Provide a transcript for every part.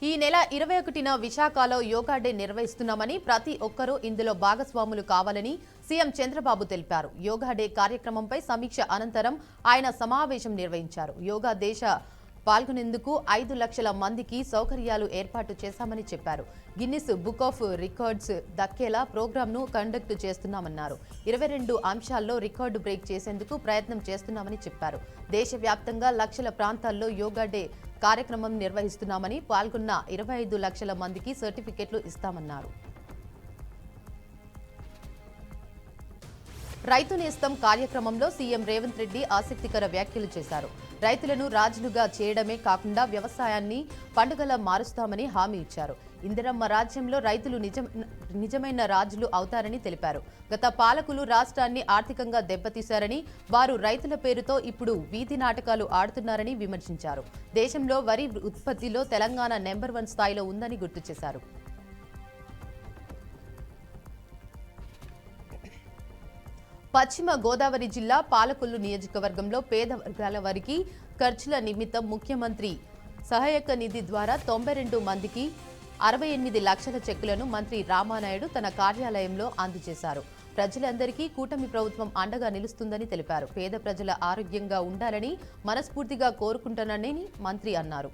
ఈ నెల 21న విశాఖలో యోగా డే నిర్వహిస్తున్నామని ప్రతి ఒక్కరూ ఇందులో భాగస్వాములు కావాలని సీఎం చంద్రబాబు తెలిపారు. యోగా డే కార్యక్రమంపై సమీక్ష అనంతరం ఆయన సమావేశం నిర్వహించారు. యోగా దేశ పాల్గొనేందుకు 5 లక్షల మందికి సౌకర్యాలు ఏర్పాటు చేశామని చెప్పారు. గిన్నిస్ బుక్ ఆఫ్ రికార్డ్స్ దక్కేలా ప్రోగ్రాంను కండక్ట్ చేస్తున్నామన్నారు. 22 అంశాల్లో రికార్డు బ్రేక్ చేసేందుకు ప్రయత్నం చేస్తున్నామని చెప్పారు. దేశవ్యాప్తంగా లక్షల ప్రాంతాల్లో యోగా డే కార్యక్రమం నిర్వహిస్తున్నామని, పాల్గొన్న 25 లక్షల మందికి సర్టిఫికెట్లు ఇస్తామన్నారు. రైతు నేస్తం కార్యక్రమంలో సీఎం రేవంత్ రెడ్డి ఆసక్తికర వ్యాఖ్యలు చేశారు. రైతులను రాజులుగా చేయడమే కాకుండా వ్యవసాయాన్ని పండుగలా మారుస్తామని హామీ ఇచ్చారు. ఇందిరమ్మ రాజ్యంలో రైతులు నిజమైన రాజులు అవుతారని తెలిపారు. గత పాలకులు రాష్ట్రాన్ని ఆర్థికంగా దెబ్బతీశారని, వారు రైతుల పేరుతో ఇప్పుడు వీధి నాటకాలు ఆడుతున్నారని విమర్శించారు. దేశంలో వరి ఉత్పత్తిలో తెలంగాణ నెంబర్ 1 స్థాయిలో ఉందని గుర్తు చేశారు. పశ్చిమ గోదావరి జిల్లా పాలకొల్లు నియోజకవర్గంలో పేద వర్గాల వారికి ఖర్చుల నిమిత్తం ముఖ్యమంత్రి సహాయక నిధి ద్వారా 92 మందికి 68 లక్షల చెక్కులను మంత్రి రామానాయుడు తన కార్యాలయంలో అందజేశారు. ప్రజలందరికీ కూటమి ప్రభుత్వం అండగా నిలుస్తుందని తెలిపారు. పేద ప్రజల ఆరోగ్యంగా ఉండాలని మనస్ఫూర్తిగా కోరుకుంటానని మంత్రి అన్నారు.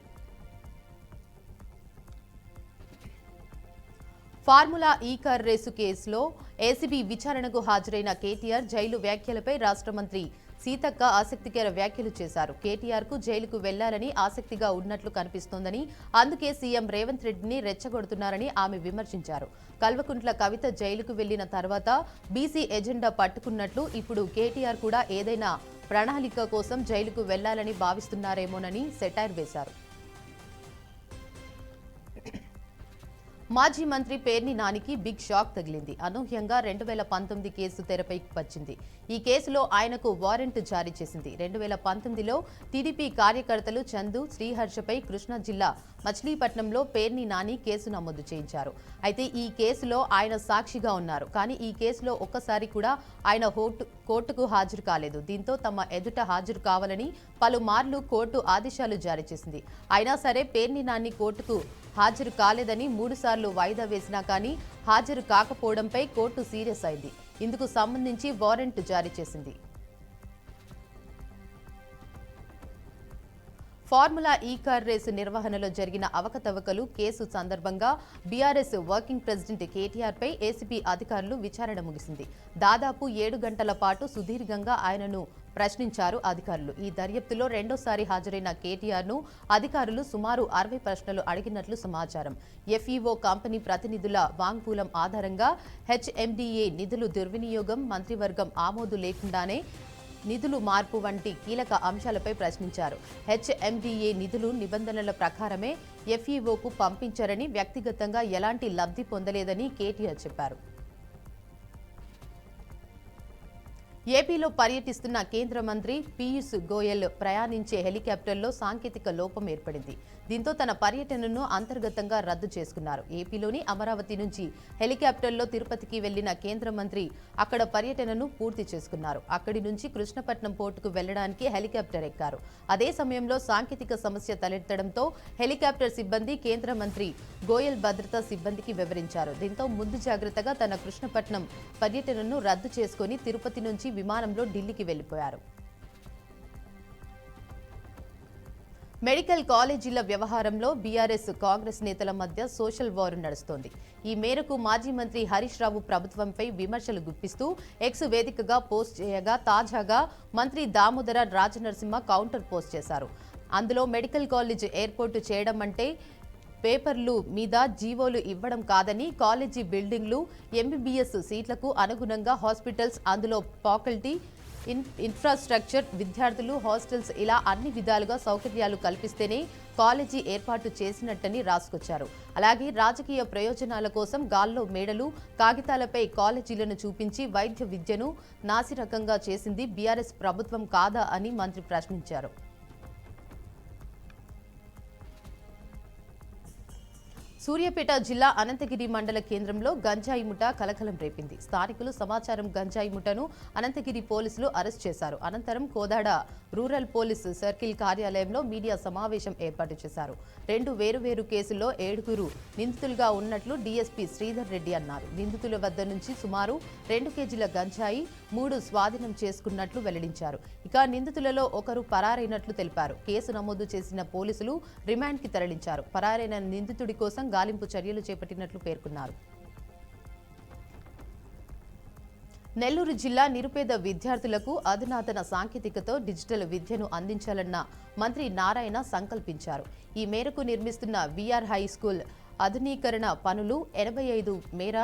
ఫార్ములా ఈ కార్ రేసు కేసులో ఏసీబీ విచారణకు హాజరైన కేటీఆర్ జైలు వ్యాఖ్యలపై రాష్ట్ర మంత్రి సీతక్క ఆసక్తికర వ్యాఖ్యలు చేశారు. కేటీఆర్ కు జైలుకు వెళ్లాలని ఆసక్తిగా ఉన్నట్లు కనిపిస్తోందని, అందుకే సీఎం రేవంత్ రెడ్డిని రెచ్చగొడుతున్నారని ఆమె విమర్శించారు. కల్వకుంట్ల కవిత జైలుకు వెళ్లిన తర్వాత బీసీ ఎజెండా పట్టుకున్నట్లు ఇప్పుడు కేటీఆర్ కూడా ఏదైనా ప్రణాళిక కోసం జైలుకు వెళ్లాలని భావిస్తున్నారేమోనని సెటైర్ వేశారు. మాజీ మంత్రి పేర్ని నానికి బిగ్ షాక్ తగిలింది. అనూహ్యంగా 2019 కేసు తెరపైకి వచ్చింది. ఈ కేసులో ఆయనకు వారెంట్ జారీ చేసింది. 2019లో టీడీపీ కార్యకర్తలు చందు, శ్రీహర్షపై కృష్ణా జిల్లా మచిలీపట్నంలో పేర్ని నాని కేసు నమోదు చేయించారు. అయితే ఈ కేసులో ఆయన సాక్షిగా ఉన్నారు. కానీ ఈ కేసులో ఒక్కసారి కూడా ఆయన కోర్టుకు హాజరు కాలేదు. దీంతో తమ ఎదుట హాజరు కావాలని పలుమార్లు కోర్టు ఆదేశాలు జారీ చేసింది. అయినా సరే పేర్ని నాని కోర్టుకు హాజరు కాలేదని 3 సార్లు వాయిదా వేసినా కానీ హాజరు కాకపోవడంపై కోర్టు సీరియస్ అయింది. ఇందుకు సంబంధించి వారెంట్ జారీ చేసింది. ఫార్ములా ఈ కార్ రేసు నిర్వహణలో జరిగిన అవకతవకలు కేసు సందర్భంగా బీఆర్ఎస్ వర్కింగ్ ప్రెసిడెంట్ కేటీఆర్ పై ఏసీబీ అధికారులు విచారణ ముగిసింది. దాదాపు 7 గంటల పాటు సుదీర్ఘంగా ఆయనను ప్రశ్నించారు అధికారులు. ఈ దర్యాప్తులో రెండోసారి హాజరైన కేటీఆర్ ను అధికారులు సుమారు 60 ప్రశ్నలు అడిగినట్లు సమాచారం. ఎఫ్ఈఓ కంపెనీ ప్రతినిధుల వాంగ్మూలం ఆధారంగా హెచ్ఎండీఏ నిధులు దుర్వినియోగం, మంత్రివర్గం ఆమోదు లేకుండానే నిధులు మార్పు వంటి కీలక అంశాలపై ప్రశ్నించారు. హెచ్ఎండీఏ నిధులు నిబంధనల ప్రకారమే ఎఫ్ఈఓకు పంపించారని, వ్యక్తిగతంగా ఎలాంటి లబ్ధి పొందలేదని కేటీఆర్ చెప్పారు. ఏపీలో పర్యటిస్తున్న కేంద్ర మంత్రి పీయూష్ గోయల్ ప్రయాణించే హెలికాప్టర్లో సాంకేతిక లోపం ఏర్పడింది. దీంతో తన పర్యటనను అంతర్గతంగా రద్దు చేసుకున్నారు. ఏపీలోని అమరావతి నుంచి హెలికాప్టర్లో తిరుపతికి వెళ్లిన కేంద్ర మంత్రి అక్కడ పర్యటనను పూర్తి చేసుకున్నారు. అక్కడి నుంచి కృష్ణపట్నం పోర్టుకు వెళ్లడానికి హెలికాప్టర్ ఎక్కారు. అదే సమయంలో సాంకేతిక సమస్య తలెత్తడంతో హెలికాప్టర్ సిబ్బంది కేంద్ర మంత్రి గోయల్ భద్రతా సిబ్బందికి వివరించారు. దీంతో ముందు జాగ్రత్తగా తన కృష్ణపట్నం పర్యటనను రద్దు చేసుకుని తిరుపతి నుంచి విమానంలో ఢిల్లీకి వెళ్లిపోయారు. మెడికల్ కాలేజీల వ్యవహారంలో బీఆర్ఎస్ కాంగ్రెస్ నేతల మధ్య సోషల్ వార్ నడుస్తోంది. ఈ మేరకు మాజీ మంత్రి హరీష్ రావు ప్రభుత్వంపై విమర్శలు గుప్పిస్తూ ఎక్స్ వేదికగా పోస్ట్ చేయగా, తాజాగా మంత్రి దామోదర రాజనరసింహ కౌంటర్ పోస్ట్ చేశారు. అందులో మెడికల్ కాలేజ్ ఏర్పాటు చేయడం అంటే పేపర్లు మీద జీవోలు ఇవ్వడం కాదని, కాలేజీ బిల్డింగ్లు, ఎంబీబీఎస్ సీట్లకు అనుగుణంగా హాస్పిటల్స్, అందులో ఫ్యాకల్టీ, ఇన్ఫ్రాస్ట్రక్చర్, విద్యార్థులు, హాస్టల్స్ ఇలా అన్ని విధాలుగా సౌకర్యాలు కల్పిస్తేనే కాలేజీ ఏర్పాటు చేసినట్టని రాసుకొచ్చారు. అలాగే రాజకీయ ప్రయోజనాల కోసం గాల్లో మేడలు, కాగితాలపై కాలేజీలను చూపించి వైద్య విద్యను నాసిరకంగా చేసింది బీఆర్ఎస్ ప్రభుత్వం కాదా అని మంత్రి ప్రశ్నించారు. సూర్యాపేట జిల్లా అనంతగిరి మండల కేంద్రంలో గంజాయి ముఠా కలకలం రేపింది. స్థానికులు సమాచారం గంజాయి ముఠాను అనంతగిరి పోలీసులు అరెస్ట్ చేశారు. అనంతరం కోదాడ రూరల్ పోలీసు సర్కిల్ కార్యాలయంలో మీడియా సమావేశం ఏర్పాటు చేశారు. 2 వేరువేరు కేసుల్లో 7 నిందితులుగా ఉన్నట్లు డీఎస్పీ శ్రీధర్ రెడ్డి అన్నారు. నిందితుల వద్ద నుంచి సుమారు 2 కేజీల గంజాయి 3 స్వాధీనం చేసుకున్నట్లు వెల్లడించారు. ఇక నిందితులలో ఒకరు పరారైనట్లు తెలిపారు. కేసు నమోదు చేసిన పోలీసులు రిమాండ్కి తరలించారు. పరారైన నిందితుడి కోసం గాలింపు చర్యలు చేపట్టినట్లు పేర్కొన్నారు. నెల్లూరు జిల్లా నిరుపేద విద్యార్థులకు అధునాతన సాంకేతికతో డిజిటల్ విద్యను అందించాలన్న మంత్రి నారాయణ సంకల్పించారు. ఈ మేరకు నిర్మిస్తున్న వీఆర్ హై స్కూల్ ఆధునీకరణ పనులు 85 మేర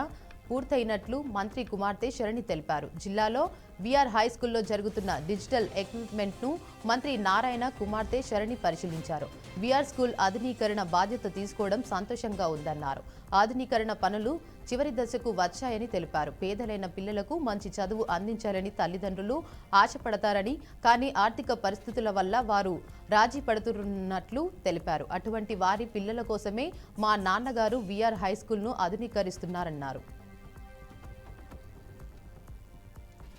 పూర్తయినట్లు మంత్రి కుమార్తె శరణి తెలిపారు. జిల్లాలో వీఆర్ హై స్కూల్లో జరుగుతున్న డిజిటల్ ఎక్విప్మెంట్ను మంత్రి నారాయణ కుమార్తె శరణి పరిశీలించారు. వీఆర్ స్కూల్ ఆధునీకరణ బాధ్యత తీసుకోవడం సంతోషంగా ఉందన్నారు. ఆధునీకరణ పనులు చివరి దశకు వచ్చాయని తెలిపారు. పేదలైన పిల్లలకు మంచి చదువు అందించాలని తల్లిదండ్రులు ఆశపడతారని, కానీ ఆర్థిక పరిస్థితుల వల్ల వారు రాజీ పడుతున్నట్లు తెలిపారు. అటువంటి వారి పిల్లల కోసమే మా నాన్నగారు వీఆర్ హై స్కూల్ను ఆధునీకరిస్తున్నారన్నారు.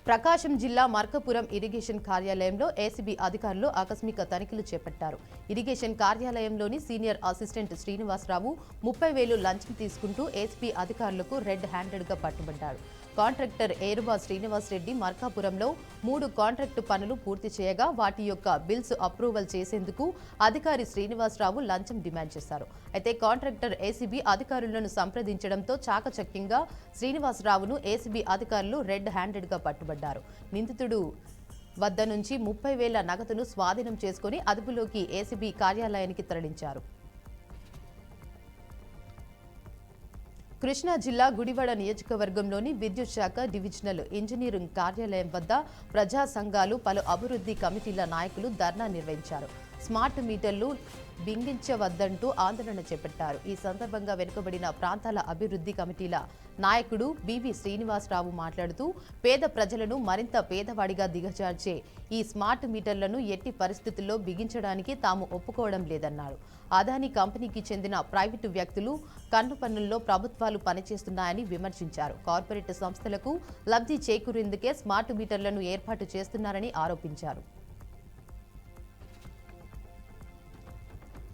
ప్రకాశం జిల్లా మార్కాపురం ఇరిగేషన్ కార్యాలయంలో ఏసీబీ అధికారులు ఆకస్మిక తనిఖీలు చేపట్టారు. ఇరిగేషన్ కార్యాలయంలోని సీనియర్ అసిస్టెంట్ శ్రీనివాసరావు 30,000 లంచం తీసుకుంటూ ఏసీబీ అధికారులకు రెడ్ హ్యాండెడ్గా పట్టుబడ్డాడు. కాంట్రాక్టర్ ఏరుబా శ్రీనివాస్ రెడ్డి మార్కాపురంలో 3 కాంట్రాక్టు పనులు పూర్తి చేయగా వాటి యొక్క బిల్స్ అప్రూవల్ చేసేందుకు అధికారి శ్రీనివాసరావు లంచం డిమాండ్ చేశారు. అయితే కాంట్రాక్టర్ ఏసీబీ అధికారులను సంప్రదించడంతో చాకచక్యంగా శ్రీనివాసరావును ఏసీబీ అధికారులు రెడ్ హ్యాండెడ్గా పట్టుబడ్డారు. నిందితుడు వద్ద నుంచి 30,000 నగదును స్వాధీనం చేసుకుని అదుపులోకి ఏసీబీ కార్యాలయానికి తరలించారు. కృష్ణా జిల్లా గుడివాడ నియోజకవర్గంలోని విద్యుత్ శాఖ డివిజనల్ ఇంజనీరింగ్ కార్యాలయం వద్ద ప్రజా సంఘాలు, పలు అభివృద్ధి కమిటీల నాయకులు ధర్నా నిర్వహించారు. స్మార్ట్ మీటర్లు బిగించవద్దంటూ ఆందోళన చేపట్టారు. ఈ సందర్భంగా వెనుకబడిన ప్రాంతాల అభివృద్ధి కమిటీల నాయకుడు బివి శ్రీనివాసరావు మాట్లాడుతూ పేద ప్రజలను మరింత పేదవాడిగా దిగజార్చే ఈ స్మార్ట్ మీటర్లను ఎట్టి పరిస్థితుల్లో బిగించడానికి తాము ఒప్పుకోవడం లేదన్నారు. అదానీ కంపెనీకి చెందిన ప్రైవేటు వ్యక్తులు కన్ను పన్నుల్లో ప్రభుత్వాలు పనిచేస్తున్నాయని విమర్శించారు. కార్పొరేట్ సంస్థలకు లబ్ధి చేకూరేందుకే స్మార్ట్ మీటర్లను ఏర్పాటు చేస్తున్నారని ఆరోపించారు.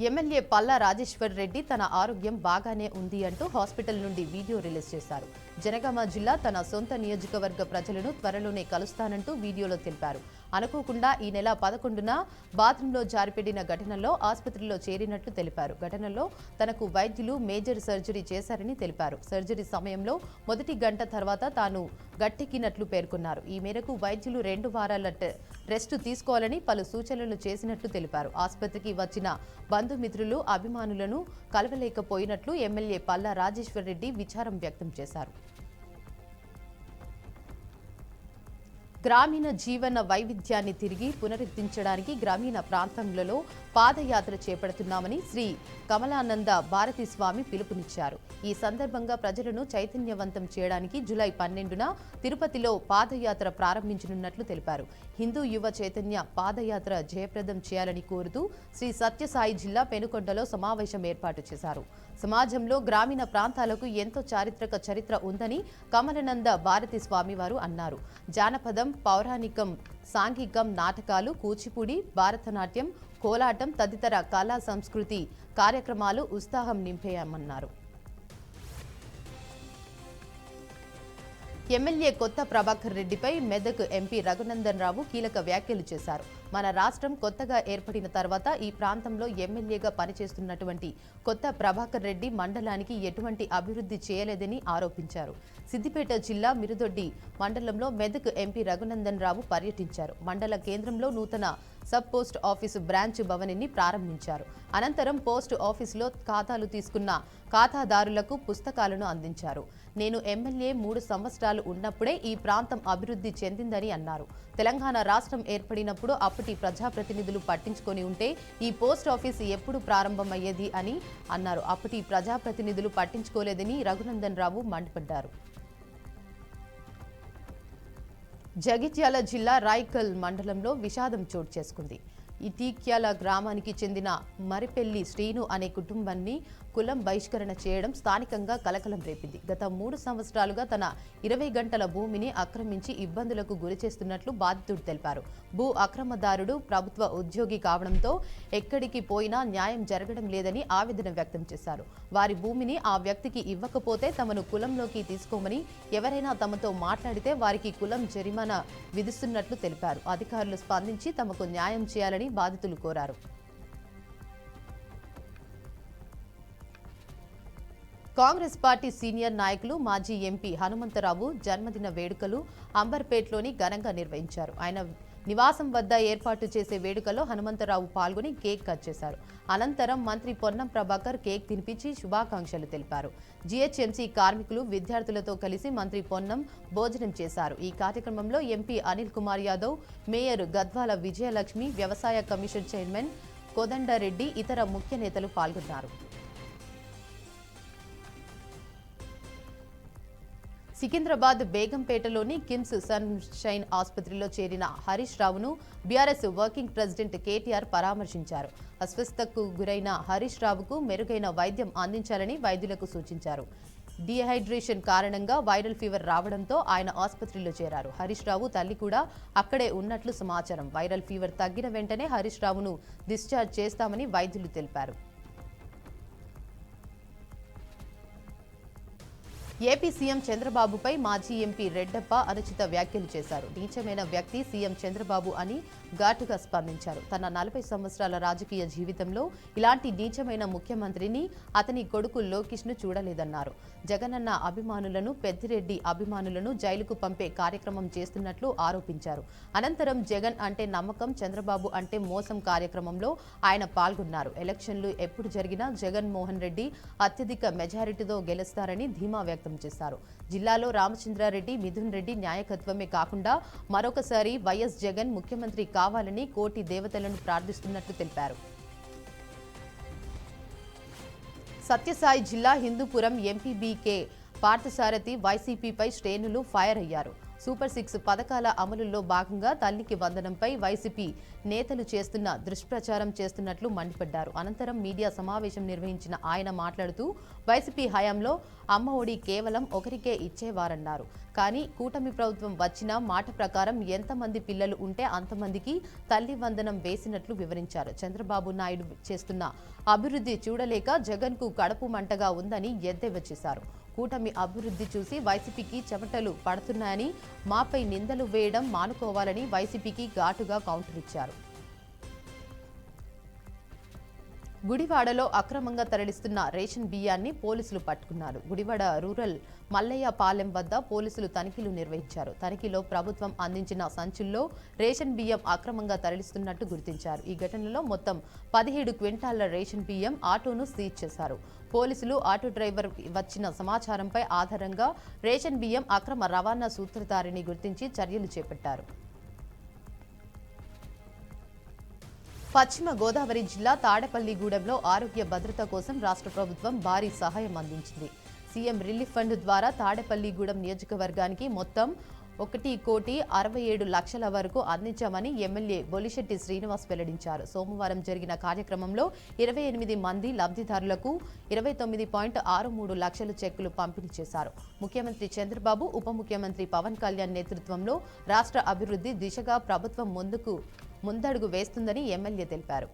ఎమ్మెల్యే పల్లా రాజేశ్వర్ రెడ్డి తన ఆరోగ్యం బాగానే ఉంది అంటూ హాస్పిటల్ నుండి వీడియో రిలీజ్ చేశారు. జనగామ జిల్లా తన సొంత నియోజకవర్గ ప్రజలను త్వరలోనే కలుస్తానంటూ వీడియోలో తెలిపారు. అనుకోకుండా ఈ నెల 11న బాత్రూంలో జారిపడిన ఘటనలో ఆసుపత్రిలో చేరినట్లు తెలిపారు. ఘటనలో తనకు వైద్యులు మేజర్ సర్జరీ చేశారని తెలిపారు. సర్జరీ సమయంలో మొదటి గంట తర్వాత తాను గట్టెక్కినట్లు పేర్కొన్నారు. ఈ మేరకు వైద్యులు 2 వారాల రెస్ట్ తీసుకోవాలని పలు సూచనలు చేసినట్లు తెలిపారు. ఆసుపత్రికి వచ్చిన బంధుమిత్రులు, అభిమానులను కలవలేకపోయినట్లు ఎమ్మెల్యే పల్లా రాజేశ్వర్ రెడ్డి విచారం వ్యక్తం చేశారు. గ్రామీణ జీవన వైవిధ్యాన్ని తిరిగి పునరుద్ధరించడానికి గ్రామీణ ప్రాంతాలలో పాదయాత్ర చేపడుతున్నామని శ్రీ కమలానంద భారతి స్వామి పిలుపునిచ్చారు. ఈ సందర్భంగా ప్రజలను చైతన్యవంతం చేయడానికి జూలై 12న తిరుపతిలో పాదయాత్ర ప్రారంభించనున్నట్లు తెలిపారు. హిందూ యువ చైతన్య పాదయాత్ర జయప్రదం చేయాలని కోరుతూ శ్రీ సత్యసాయి జిల్లా పెనుకొండలో సమావేశం ఏర్పాటు చేశారు. సమాజంలో గ్రామీణ ప్రాంతాలకు ఎంతో చారిత్రక చరిత్ర ఉందని కమలానంద భారతి స్వామివారు అన్నారు. జానపదం, పౌరాణికం, సాంఘికం, నాటకాలు, కూచిపూడి, భారతనాట్యం, కోలాటం తదితర కళా సంస్కృతి కార్యక్రమాలు ఉత్సాహం నింపాయన్నారు. ఎమ్మెల్యే కొత్త ప్రభాకర్ రెడ్డిపై మెదక్ ఎంపీ రఘునందన్ రావు కీలక వ్యాఖ్యలు చేశారు. మన రాష్ట్రం కొత్తగా ఏర్పడిన తర్వాత ఈ ప్రాంతంలో ఎమ్మెల్యేగా పనిచేస్తున్నటువంటి కొత్త ప్రభాకర్ రెడ్డి మండలానికి ఎటువంటి అభివృద్ధి చేయలేదని ఆరోపించారు. సిద్దిపేట జిల్లా మిరుదొడ్డి మండలంలో మెదక్ ఎంపీ రఘునందన్ రావు పర్యటించారు. మండల కేంద్రంలో నూతన సబ్ పోస్ట్ ఆఫీసు బ్రాంచ్ భవనాన్ని ప్రారంభించారు. అనంతరం పోస్ట్ ఆఫీసులో ఖాతాలు తీసుకున్న ఖాతాదారులకు పుస్తకాలను అందించారు. నేను ఎమ్మెల్యే 3 సంవత్సరాలు ఉన్నప్పుడే ఈ ప్రాంతం అభివృద్ధి చెందిందని అన్నారు. తెలంగాణ రాష్ట్రం ఏర్పడినప్పుడు అప్పటి ప్రజాప్రతినిధులు పట్టించుకొని ఉంటే ఈ పోస్ట్ ఆఫీస్ ఎప్పుడు ప్రారంభమయ్యేది అని అన్నారు. అప్పటి ప్రజాప్రతినిధులు పట్టించుకోలేదని రఘునందన్ రావు మండిపడ్డారు. జగిత్యాల జిల్లా రాయికల్ మండలంలో విషాదం చోటు చేసుకుంది. ఇటీక్యాల గ్రామానికి చెందిన మరిపెల్లి శ్రీను అనే కుటుంబాన్ని కులం బహిష్కరణ చేయడం స్థానికంగా కలకలం రేపింది. గత 3 సంవత్సరాలుగా తన 20 గంటల భూమిని ఆక్రమించి ఇబ్బందులకు గురిచేస్తున్నట్లు బాధితుడు తెలిపారు. భూ అక్రమదారుడు ప్రభుత్వ ఉద్యోగి కావడంతో ఎక్కడికి పోయినా న్యాయం జరగడం లేదని ఆవేదన వ్యక్తం చేశారు. వారి భూమిని ఆ వ్యక్తికి ఇవ్వకపోతే తమను కులంలోకి తీసుకోమని, ఎవరైనా తమతో మాట్లాడితే వారికి కులం జరిమానా విధిస్తున్నట్లు తెలిపారు. అధికారులు స్పందించి తమకు న్యాయం చేయాలని బాధితులు కోరారు. కాంగ్రెస్ పార్టీ సీనియర్ నాయకులు మాజీ ఎంపీ హనుమంతరావు జన్మదిన వేడుకలు అంబర్పేటలోని ఘనంగా నిర్వహించారు. ఆయన నివాసం వద్ద ఏర్పాటు చేసే వేడుకలో హనుమంతరావు పాల్గొని కేక్ కట్ చేశారు. అనంతరం మంత్రి పొన్నం ప్రభాకర్ కేక్ తినిపించి శుభాకాంక్షలు తెలిపారు. జీహెచ్ఎంసీ కార్మికులు, విద్యార్థులతో కలిసి మంత్రి పొన్నం భోజనం చేశారు. ఈ కార్యక్రమంలో ఎంపీ అనిల్ కుమార్ యాదవ్, మేయర్ గద్వాల విజయలక్ష్మి, వ్యవసాయ కమిషన్ చైర్మన్ కోదండరెడ్డి, ఇతర ముఖ్య నేతలు పాల్గొన్నారు. సికింద్రాబాద్ బేగంపేటలోని కిమ్స్ సన్షైన్ ఆసుపత్రిలో చేరిన హరీష్ రావును బీఆర్ఎస్ వర్కింగ్ ప్రెసిడెంట్ కేటీఆర్ పరామర్శించారు. అస్వస్థతకు గురైన హరీష్ రావుకు మెరుగైన వైద్యం అందించాలని వైద్యులకు సూచించారు. డీహైడ్రేషన్ కారణంగా వైరల్ ఫీవర్ రావడంతో ఆయన ఆసుపత్రిలో చేరారు. హరీష్ రావు తల్లి కూడా అక్కడే ఉన్నట్లు సమాచారం. వైరల్ ఫీవర్ తగ్గిన వెంటనే హరీష్ రావును డిశ్చార్జ్ చేస్తామని వైద్యులు తెలిపారు. ఏపీ సీఎం చంద్రబాబుపై మాజీ ఎంపీ రెడ్డప్ప అనుచిత వ్యాఖ్యలు చేశారు. నీచమైన వ్యక్తి సీఎం చంద్రబాబు అని ఘాటుగా స్పందించారు. తన 40 సంవత్సరాల రాజకీయ జీవితంలో ఇలాంటి నీచమైన ముఖ్యమంత్రిని అతని కొడుకు లోకేష్ను చూడలేదన్నారు. జగనన్న అభిమానులను, పెద్దిరెడ్డి అభిమానులను జైలుకు పంపే కార్యక్రమం చేస్తున్నట్లు ఆరోపించారు. అనంతరం జగన్ అంటే నమ్మకం, చంద్రబాబు అంటే మోసం కార్యక్రమంలో ఆయన పాల్గొన్నారు. ఎలక్షన్లు ఎప్పుడు జరిగినా జగన్మోహన్ రెడ్డి అత్యధిక మెజారిటీతో గెలుస్తారని ధీమా వ్యక్తం చేశారు. జిల్లాలో రామచంద్రారెడ్డి, మిథున్ రెడ్డి నాయకత్వమే కాకుండా మరొకసారి వైఎస్ జగన్ ముఖ్యమంత్రి కావాలని కోటి దేవతలను ప్రార్థిస్తున్నట్లు తెలిపారు. సత్యసాయి జిల్లా హిందూపురం ఎంపీబీకే పార్థసారథి వైసీపీపై శ్రేణులు ఫైర్ అయ్యారు. సూపర్ 6 పథకాల అమలులో భాగంగా తల్లికి వందనంపై వైసీపీ నేతలు చేస్తున్న దుష్ప్రచారం చేస్తున్నట్లు మండిపడ్డారు. అనంతరం మీడియా సమావేశం నిర్వహించిన ఆయన మాట్లాడుతూ వైసీపీ హయాంలో అమ్మ ఒడి కేవలం ఒకరికే ఇచ్చేవారన్నారు. కానీ కూటమి ప్రభుత్వం వచ్చిన మాట ప్రకారం ఎంతమంది పిల్లలు ఉంటే అంతమందికి తల్లి వందనం వేసినట్లు వివరించారు. చంద్రబాబు నాయుడు చేస్తున్న అభివృద్ధి చూడలేక జగన్కు కడుపు మంటగా ఉందని ఎద్దేవా చేశారు. కూటమి అభివృద్ధి చూసి వైసీపీకి చెమటలు పడుతున్నాయని, మాపై నిందలు వేయడం మానుకోవాలని వైసీపీకి ఘాటుగా కౌంటర్ ఇచ్చారు. గుడివాడలో అక్రమంగా తరలిస్తున్న రేషన్ బియ్యాన్ని పోలీసులు పట్టుకున్నారు. గుడివాడ రూరల్ మల్లయ్య పాలెం వద్ద పోలీసులు తనిఖీలు నిర్వహించారు. తనిఖీలో ప్రభుత్వం అందించిన సంచుల్లో రేషన్ బియ్యం అక్రమంగా తరలిస్తున్నట్టు గుర్తించారు. ఈ ఘటనలో మొత్తం 17 క్వింటాళ్ల రేషన్ బియ్యం ఆటోను సీజ్ చేశారు. పోలీసులు ఆటో డ్రైవర్ వచ్చిన సమాచారంపై ఆధారంగా రేషన్ బియ్యం అక్రమ రవాణా సూత్రధారిని గుర్తించి చర్యలు చేపట్టారు. పశ్చిమ గోదావరి జిల్లా తాడేపల్లిగూడెంలో ఆరోగ్య భద్రత కోసం రాష్ట్ర ప్రభుత్వం భారీ సహాయం అందించింది. సీఎం రిలీఫ్ ఫండ్ ద్వారా తాడేపల్లిగూడెం నియోజకవర్గానికి మొత్తం 1,67,00,000 వరకు అందించామని ఎమ్మెల్యే బొలిశెట్టి శ్రీనివాస్ వెల్లడించారు. సోమవారం జరిగిన కార్యక్రమంలో 28 మంది లబ్ధిదారులకు 29.63 లక్షల చెక్కులు పంపిణీ చేశారు. ముఖ్యమంత్రి చంద్రబాబు, ఉప ముఖ్యమంత్రి పవన్ కళ్యాణ్ నేతృత్వంలో రాష్ట్ర అభివృద్ధి దిశగా ప్రభుత్వం ముందడుగు వేస్తుందని ఎమ్మెల్యే తెలిపారు.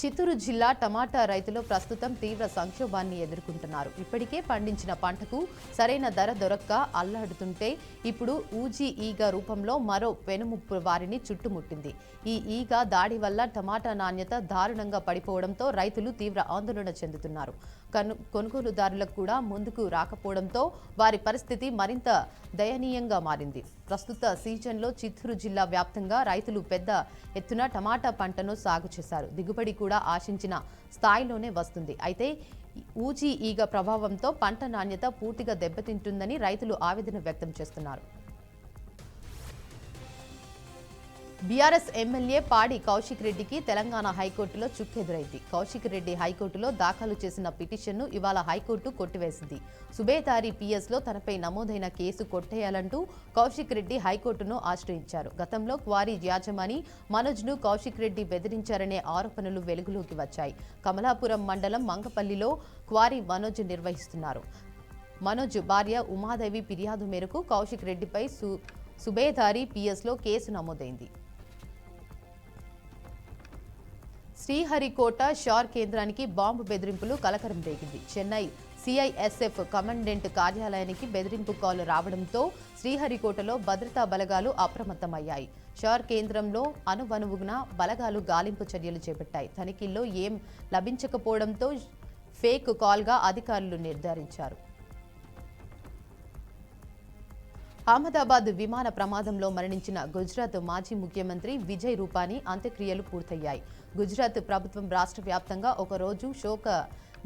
చిత్తూరు జిల్లా టమాటా రైతులు ప్రస్తుతం తీవ్ర సంక్షోభాన్ని ఎదుర్కొంటున్నారు. ఇప్పటికే పండించిన పంటకు సరైన ధర దొరక్క అల్లాడుతుంటే ఇప్పుడు ఊజీ ఈగ రూపంలో మరో పెనుముప్పు వారిని చుట్టుముట్టింది. ఈ ఈగ దాడి వల్ల టమాటా నాణ్యత దారుణంగా పడిపోవడంతో రైతులు తీవ్ర ఆందోళన చెందుతున్నారు. కొనుగోలుదారులకు కూడా ముందుకు రాకపోవడంతో వారి పరిస్థితి మరింత దయనీయంగా మారింది. ప్రస్తుత సీజన్లో చిత్తూరు జిల్లా వ్యాప్తంగా రైతులు పెద్ద ఎత్తున టమాటా పంటను సాగు చేశారు. దిగుబడి కూడా ఆశించిన స్థాయిలోనే వస్తుంది. అయితే ఊజీ ఈగ ప్రభావంతో పంట నాణ్యత పూర్తిగా దెబ్బతింటుందని రైతులు ఆవేదన వ్యక్తం చేస్తున్నారు. బీఆర్ఎస్ ఎమ్మెల్యే పాడి కౌశిక్ రెడ్డికి తెలంగాణ హైకోర్టులో చుక్కెదురైంది. కౌశిక్ రెడ్డి హైకోర్టులో దాఖలు చేసిన పిటిషన్ను ఇవాళ హైకోర్టు కొట్టివేసింది. సుబేదారి పిఎస్లో తనపై నమోదైన కేసు కొట్టేయాలంటూ కౌశిక్ రెడ్డి హైకోర్టును ఆశ్రయించారు. గతంలో క్వారీ యాజమాని మనోజ్ను కౌశిక్ రెడ్డి బెదిరించారనే ఆరోపణలు వెలుగులోకి వచ్చాయి. కమలాపురం మండలం మంగపల్లిలో క్వారీ మనోజ్ నిర్వహిస్తున్నారు. మనోజ్ భార్య ఉమాదేవి ఫిర్యాదు మేరకు కౌశిక్ రెడ్డిపై సుబేదారి పిఎస్లో కేసు నమోదైంది. శ్రీహరికోట షార్ కేంద్రానికి బాంబు బెదిరింపులు కలకరం రేగింది. చెన్నై సిఐఎస్ఎఫ్ కమాండెంట్ కార్యాలయానికి బెదిరింపు కాల్ రావడంతో శ్రీహరికోటలో భద్రతా బలగాలు అప్రమత్తమయ్యాయి. షార్ కేంద్రంలో అనువనువున బలగాలు గాలింపు చర్యలు చేపట్టాయి. తనిఖీల్లో ఏం లభించకపోవడంతో ఫేక్ కాల్గా అధికారులు నిర్ధారించారు. అహ్మదాబాద్ విమాన ప్రమాదంలో మరణించిన గుజరాత్ మాజీ ముఖ్యమంత్రి విజయ్ రూపానీ అంత్యక్రియలు పూర్తయ్యాయి. గుజరాత్ ప్రభుత్వం రాష్ట్ర వ్యాప్తంగా ఒకరోజు శోక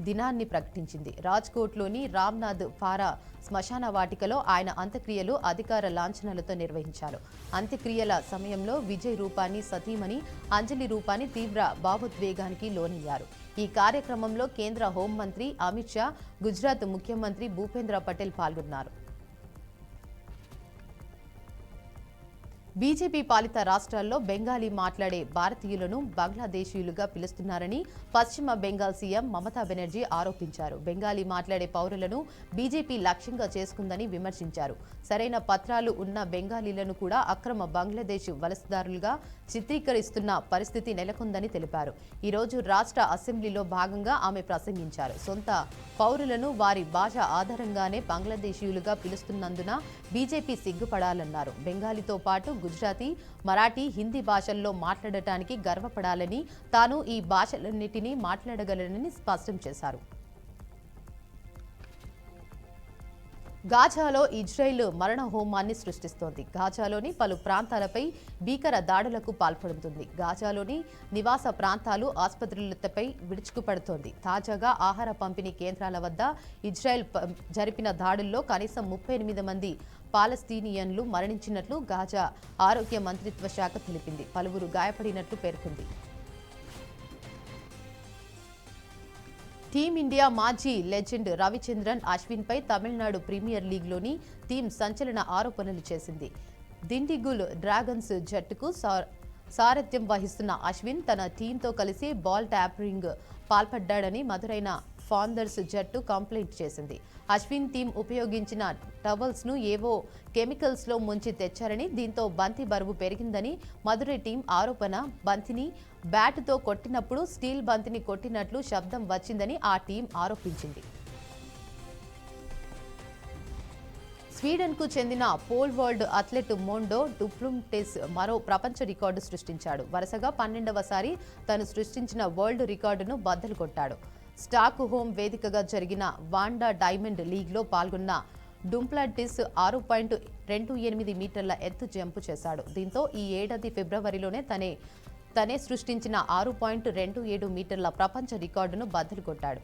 దినాన్ని ప్రకటించింది. రాజ్కోట్లోని రామ్నాథ్ ఫారా శ్మశాన వాటికలో ఆయన అంత్యక్రియలు అధికార లాంఛనాలతో నిర్వహించారు. అంత్యక్రియల సమయంలో విజయ్ రూపానీ సతీమణి అంజలి రూపానీ తీవ్ర భావోద్వేగానికి లోనయ్యారు. ఈ కార్యక్రమంలో కేంద్ర హోంమంత్రి అమిత్ షా, గుజరాత్ ముఖ్యమంత్రి భూపేంద్ర పటేల్ పాల్గొన్నారు. బీజేపీ పాలిత రాష్ట్రాల్లో బెంగాలీ మాట్లాడే భారతీయులను బంగ్లాదేశీయులుగా పిలుస్తున్నారని పశ్చిమ బెంగాల్ సీఎం మమతా బెనర్జీ ఆరోపించారు. బెంగాలీ మాట్లాడే పౌరులను బీజేపీ లక్ష్యంగా చేసుకుందని విమర్శించారు. సరైన పత్రాలు ఉన్న బెంగాలీలను కూడా అక్రమ బంగ్లాదేశ్ వలసదారులుగా చిత్రీకరిస్తున్న పరిస్థితి నెలకొందని తెలిపారు. ఈరోజు రాష్ట్ర అసెంబ్లీలో భాగంగా ఆమె ప్రసంగించారు. సొంత పౌరులను వారి భాష ఆధారంగానే బంగ్లాదేశీయులుగా పిలుస్తున్నందున బీజేపీ సిగ్గుపడాలన్నారు. బెంగాలీతో పాటు గుజరాతీ, మరాఠీ, హిందీ భాషల్లో మాట్లాడటానికి గర్వపడాలని, తాను ఈ భాషలన్నిటినీ మాట్లాడగలనని స్పష్టం చేశారు. గాజాలో ఇజ్రాయెల్ మరణ హోమాన్ని సృష్టిస్తోంది. గాజాలోని పలు ప్రాంతాలపై భీకర దాడులకు పాల్పడుతుంది. గాజాలోని నివాస ప్రాంతాలు, ఆసుపత్రులపై విరుచుకుపడుతోంది. తాజాగా ఆహార పంపిణీ కేంద్రాల వద్ద ఇజ్రాయెల్ జరిపిన దాడుల్లో కనీసం 38 మంది పాలస్తీనియన్లు మరణించినట్లు గాజా ఆరోగ్య మంత్రిత్వ శాఖ తెలిపింది. పలువురు గాయపడినట్లు పేర్కొంది. టీమిండియా మాజీ లెజెండ్ రవిచంద్రన్ అశ్విన్పై తమిళనాడు ప్రీమియర్ లీగ్లోని టీం సంచలన ఆరోపణలు చేసింది. దిండిగుల్ డ్రాగన్స్ జట్టుకు సారథ్యం వహిస్తున్న అశ్విన్ తన టీంతో కలిసి బాల్ ట్యాపరింగ్ పాల్పడ్డాడని మధురైన ఫాందర్స్ జట్టు కంప్లైంట్ చేసింది. అశ్విన్ టీం ఉపయోగించిన టవల్స్ ను ఏవో కెమికల్స్ లో ముంచి తెచ్చారని, దీంతో బంతి బరువు పెరిగిందని మధురై టీం ఆరోపణ. బంతిని బ్యాటుతో కొట్టినప్పుడు స్టీల్ బంతిని కొట్టినట్లు శబ్దం వచ్చిందని ఆ టీం ఆరోపించింది. స్వీడన్కు చెందిన పోల్ వరల్డ్ అథ్లెట్ మోండో డుప్లుంటిస్ మరో ప్రపంచ రికార్డు సృష్టించాడు. వరుసగా 12వసారి తను సృష్టించిన వరల్డ్ రికార్డును బద్దలు కొట్టాడు. స్టాక్ హోమ్ వేదికగా జరిగిన వాండా డైమండ్ లీగ్లో పాల్గొన్న డుప్లాంటిస్ 6.28 మీటర్ల ఎత్తు జంపు చేశాడు. దీంతో ఈ ఏడాది ఫిబ్రవరిలోనే తనే సృష్టించిన 6.27 మీటర్ల ప్రపంచ రికార్డును బద్దలు కొట్టాడు.